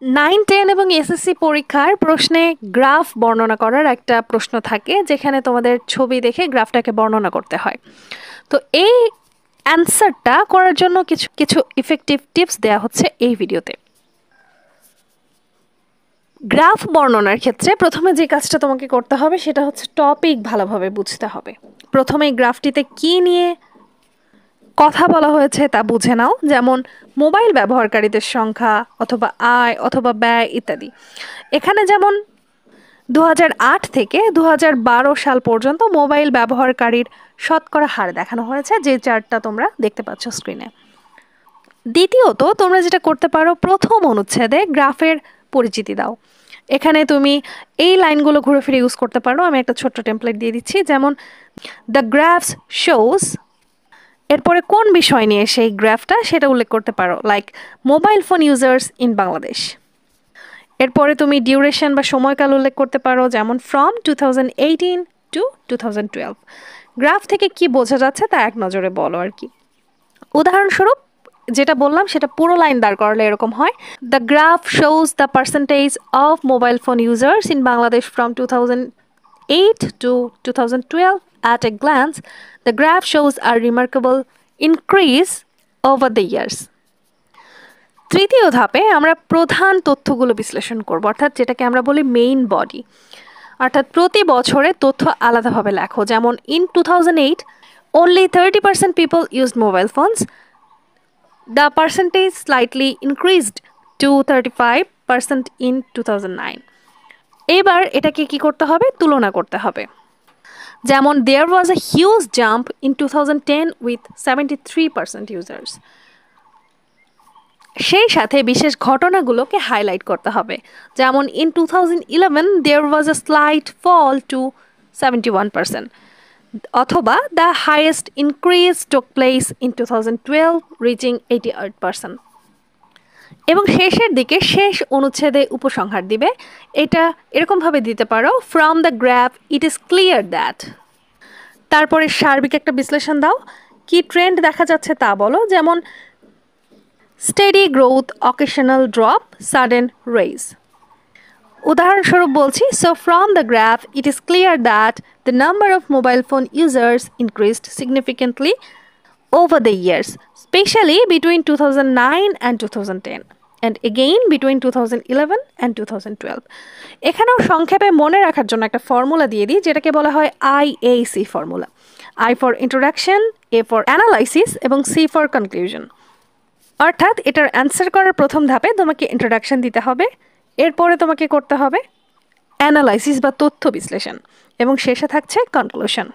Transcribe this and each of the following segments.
9, 10 এবং এসএসসি পরীক্ষার প্রশ্নে গ্রাফ বর্ণনা করার একটা প্রশ্ন থাকে, যেখানে তোমাদের ছবি দেখে গ্রাফটাকে বর্ণনা করতে হয়। তো এই অ্যান্সারটা করার জন্য কিছু কিছু ইফেক্টিভ টিপস দেওয়া হচ্ছে এই ভিডিওতে। গ্রাফ বর্ণনার ক্ষেত্রে প্রথমে যে কাজটা তোমাকে করতে হবে সেটা হচ্ছে টপিক ভালোভাবে বুঝতে হবে। প্রথমে গ্রাফটিতে কি নিয়ে কথা বলা হয়েছে তা বুঝে নাও, যেমন মোবাইল ব্যবহারকারীদের সংখ্যা অথবা আয় অথবা ব্যয় ইত্যাদি। এখানে যেমন 2008 থেকে 2012 সাল পর্যন্ত মোবাইল ব্যবহারকারীর শতকরা হার দেখানো হয়েছে, যে চার্টটা তোমরা দেখতে পাচ্ছ স্ক্রিনে। দ্বিতীয়ত তোমরা যেটা করতে পারো, প্রথম অনুচ্ছেদে গ্রাফের পরিচিতি দাও। এখানে তুমি এই লাইনগুলো ঘুরে ফিরে ইউজ করতে পারো। আমি একটা ছোট্ট টেমপ্লেট দিয়ে দিচ্ছি, যেমন দ্য গ্রাফস শোজ, এরপরে কোন বিষয় নিয়ে সেই গ্রাফটা সেটা উল্লেখ করতে পারো, like mobile phone users in Bangladesh. এরপরে তুমি ডিউরেশন বা সময়কাল উল্লেখ করতে পারো, যেমন ফ্রম 2018 টু 2012। গ্রাফ থেকে কি বোঝা যাচ্ছে তা এক নজরে বলো আর কি। উদাহরণস্বরূপ যেটা বললাম সেটা পুরো লাইন দাঁড় করালে এরকম হয়, the graph shows the percentage of mobile phone users in Bangladesh from 2008 to 2012. At a glance, the graph shows a remarkable increase over the years. তৃতীয় ধাপে আমরা প্রধান তথ্যগুলো বিশ্লেষণ করব, অর্থাৎ যেটাকে আমরা বলি মেইন বডি। অর্থাৎ প্রতি বছরে তথ্য আলাদাভাবে লেখো, যেমন in 2008 only 30% people used mobile phones. The percentage slightly increased to 35% in 2009. এবার এটাকে কি করতে হবে, তুলনা করতে হবে। যেমন there was a huge jump in 2010 with 73% users. সেই সাথে বিশেষ ঘটনাগুলোকে হাইলাইট করতে হবে, যেমন in 2011 there was a slight fall to 71%, অথবা the highest increase took place in 2012 reaching 88%। এবং শেষের দিকে শেষ অনুচ্ছেদে উপসংহার দিবে। এটা এরকমভাবে দিতে পারো, from the graph it is clear that. তারপরে সার্বিক একটা বিশ্লেষণ দাও, কি ট্রেন্ড দেখা যাচ্ছে তা বলো, যেমন steady growth, occasional drop, sudden raise. উদাহরণস্বরূপ বলছি, so from the graph it is clear that the number of mobile phone users increased significantly over the years, especially between 2009 and 2010 and again between 2011 and 2012. এখানেও সংক্ষেপে মনে রাখার জন্য একটা formula দিয়ে দিই, যেটাকে বলা হয় IAC formula. I for introduction, A for analysis এবং C for conclusion। অর্থাৎ এটার অ্যান্সার করার প্রথম ধাপে তোমাকে ইন্ট্রোডাকশন দিতে হবে, এরপরে তোমাকে করতে হবে অ্যানালাইসিস বা তথ্য বিশ্লেষণ, এবং শেষে থাকছে কনক্লুশন।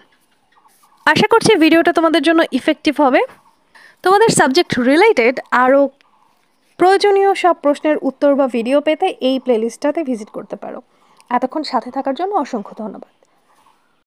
আশা করছি ভিডিওটা তোমাদের জন্য ইফেক্টিভ হবে। তোমাদের সাবজেক্ট রিলেটেড আরও প্রয়োজনীয় সব প্রশ্নের উত্তর বা ভিডিও পেতে এই প্লেলিস্টটাতে ভিজিট করতে পারো। এতক্ষণ সাথে থাকার জন্য অসংখ্য ধন্যবাদ।